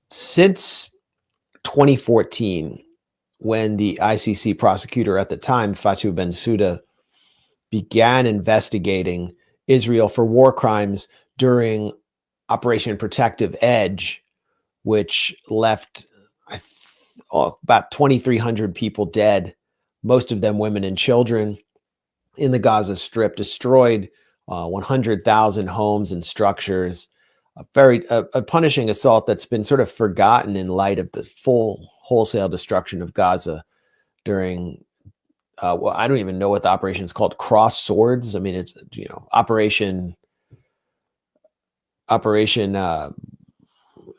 Since 2014, when the ICC prosecutor at the time, Fatou Bensouda, began investigating Israel for war crimes during Operation Protective Edge, which left about 2,300 people dead, most of them women and children, in the Gaza Strip, destroyed 100,000 homes and structures. A punishing assault that's been sort of forgotten in light of the full wholesale destruction of Gaza during, well, I don't even know what the operation is called, Cross Swords. I mean, it's, Operation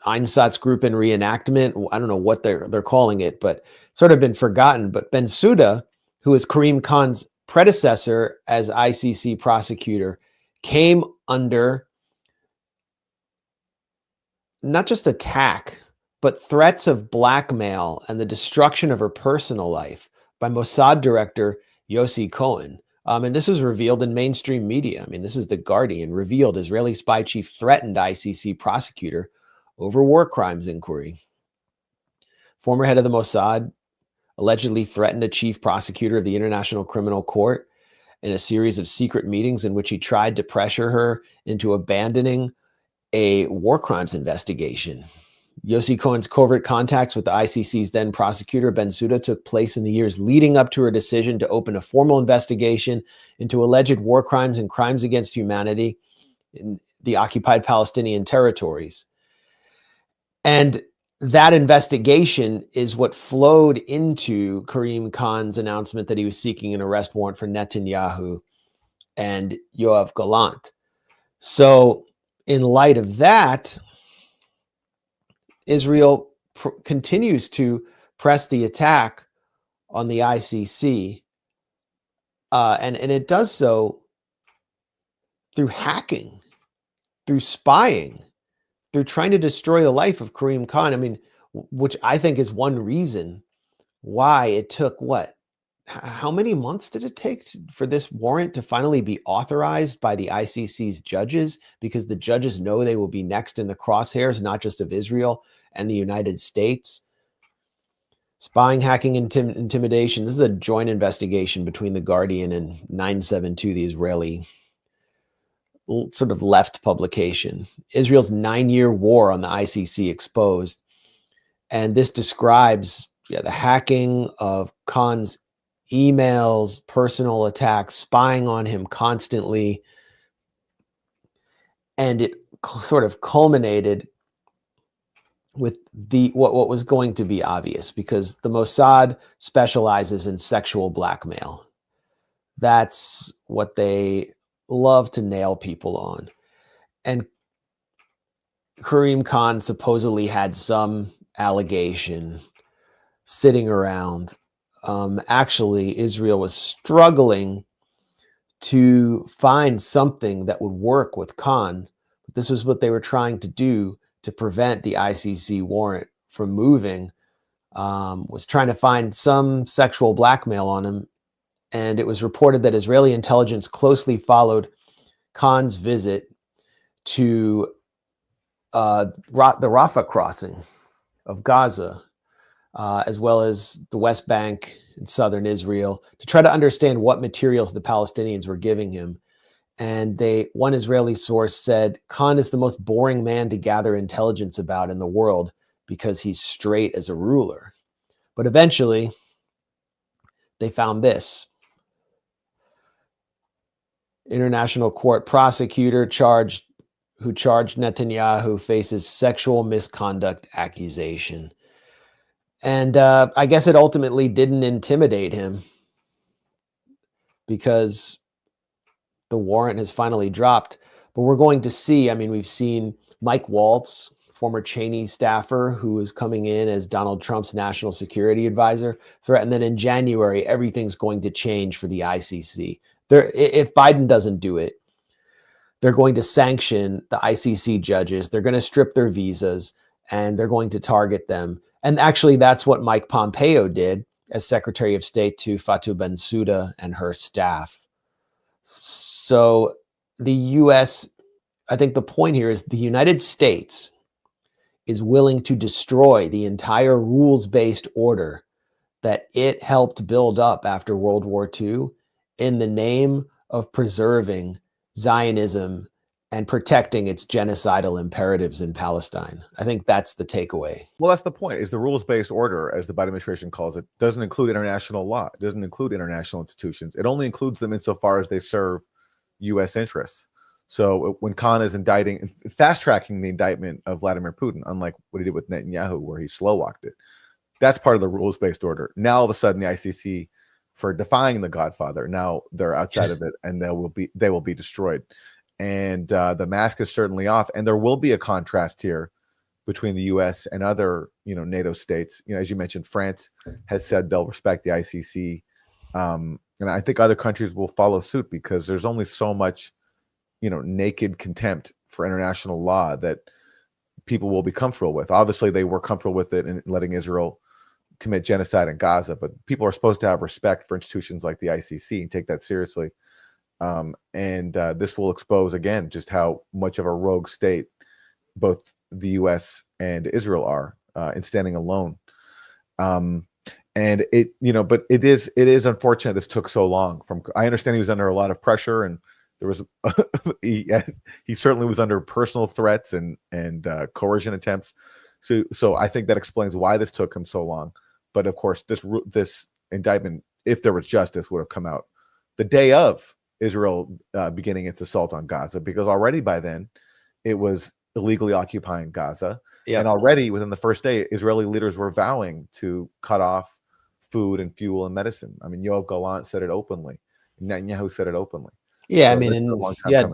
Einsatzgruppen reenactment. I don't know what they're calling it, but it's sort of been forgotten. But Bensouda, who is Karim Khan's predecessor as ICC prosecutor, came under not just attack, but threats of blackmail and the destruction of her personal life by Mossad director Yossi Cohen. And this was revealed in mainstream media. I mean, this is The Guardian, revealed Israeli spy chief threatened ICC prosecutor over war crimes inquiry. Former head of the Mossad allegedly threatened a chief prosecutor of the International Criminal Court in a series of secret meetings in which he tried to pressure her into abandoning a war crimes investigation. Yossi Cohen's covert contacts with the ICC's then prosecutor, Bensouda, took place in the years leading up to her decision to open a formal investigation into alleged war crimes and crimes against humanity in the occupied Palestinian territories. And that investigation is what flowed into Karim Khan's announcement that he was seeking an arrest warrant for Netanyahu and Yoav Gallant. So in light of that, Israel continues to press the attack on the ICC, and it does so through hacking, through spying, through trying to destroy the life of Karim Khan. I mean, which I think is one reason why it took how many months did it take for this warrant to finally be authorized by the ICC's judges? Because the judges know they will be next in the crosshairs, not just of Israel and the United States. Spying, hacking, intimidation. This is a joint investigation between The Guardian and 972, the Israeli sort of left publication. Israel's 9-year war on the ICC exposed. And this describes the hacking of Khan's emails, personal attacks, spying on him constantly. And it sort of culminated with what was going to be obvious, because the Mossad specializes in sexual blackmail. That's what they love to nail people on. And Karim Khan supposedly had some allegation sitting around. Actually, Israel was struggling to find something that would work with Khan. But this was what they were trying to do to prevent the ICC warrant from moving, was trying to find some sexual blackmail on him. And it was reported that Israeli intelligence closely followed Khan's visit to the Rafah crossing of Gaza, as well as the West Bank and southern Israel, to try to understand what materials the Palestinians were giving him. And one Israeli source said, Khan is the most boring man to gather intelligence about in the world because he's straight as a ruler. But eventually, they found this. International court prosecutor who charged Netanyahu faces sexual misconduct accusation. And I guess it ultimately didn't intimidate him, because the warrant has finally dropped. But we're going to see, I mean, we've seen Mike Waltz, former Cheney staffer who is coming in as Donald Trump's national security advisor, threaten that in January, everything's going to change for the ICC. If Biden doesn't do it, they're going to sanction the ICC judges. They're going to strip their visas, and they're going to target them. And actually, that's what Mike Pompeo did as Secretary of State to Fatou Bensouda and her staff. So the U.S., I think the point here is the United States is willing to destroy the entire rules-based order that it helped build up after World War II in the name of preserving Zionism and protecting its genocidal imperatives in Palestine. I think that's the takeaway. Well, that's the point, is the rules-based order, as the Biden administration calls it, doesn't include international law. It doesn't include international institutions. It only includes them insofar as they serve U.S. interests. So when Khan is indicting, fast-tracking the indictment of Vladimir Putin, unlike what he did with Netanyahu, where he slow-walked it, that's part of the rules-based order. Now, all of a sudden, the ICC, for defying the Godfather, now they're outside of it, and they will be destroyed. And the mask is certainly off, and there will be a contrast here between the U.S. and other, NATO states. As you mentioned, France has said they'll respect the ICC, and I think other countries will follow suit, because there's only so much, naked contempt for international law that people will be comfortable with. Obviously, they were comfortable with it in letting Israel commit genocide in Gaza, but people are supposed to have respect for institutions like the ICC and take that seriously. This will expose again just how much of a rogue state both the U.S. and Israel are in standing alone. And but it is unfortunate this took so long. I understand he was under a lot of pressure, and there was he certainly was under personal threats and coercion attempts. So I think that explains why this took him so long. But of course, this indictment, if there was justice, would have come out the day of Israel beginning its assault on Gaza, because already by then it was illegally occupying Gaza. Yep. And already within the first day, Israeli leaders were vowing to cut off food and fuel and medicine. I mean, Yoav Gallant said it openly. Netanyahu said it openly. Yeah, so I mean, you had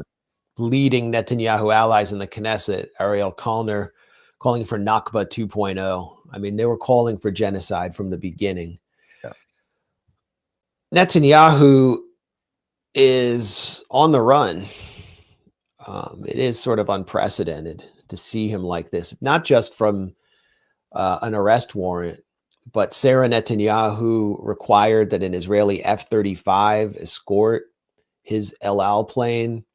leading Netanyahu allies in the Knesset, Ariel Kalner, calling for Nakba 2.0. I mean, they were calling for genocide from the beginning. Yeah. Netanyahu is on the run. It is sort of unprecedented to see him like this, not just from an arrest warrant, but Sarah Netanyahu required that an Israeli F-35 escort his El Al plane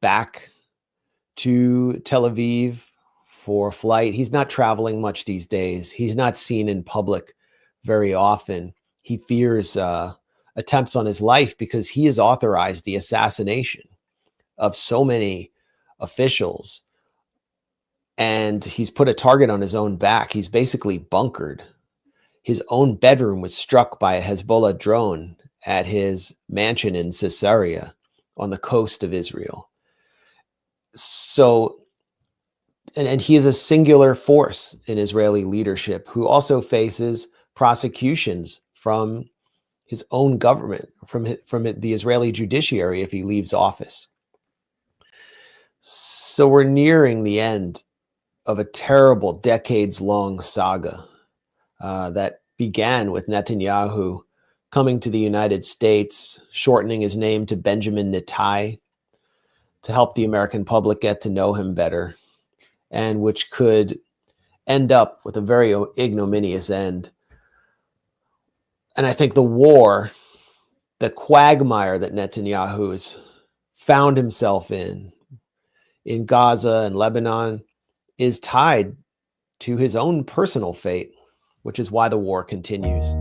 back to Tel Aviv for flight. He's not traveling much these days. He's not seen in public very often. He fears attempts on his life because he has authorized the assassination of so many officials, and he's put a target on his own back. He's basically bunkered. His own bedroom was struck by a Hezbollah drone at his mansion in Caesarea on the coast of Israel. So, and he is a singular force in Israeli leadership who also faces prosecutions from his own government, from the Israeli judiciary if he leaves office. So we're nearing the end of a terrible decades-long saga that began with Netanyahu coming to the United States, shortening his name to Benjamin Netai to help the American public get to know him better, and which could end up with a very ignominious end. And I think the war, the quagmire that Netanyahu has found himself in Gaza and Lebanon, is tied to his own personal fate, which is why the war continues.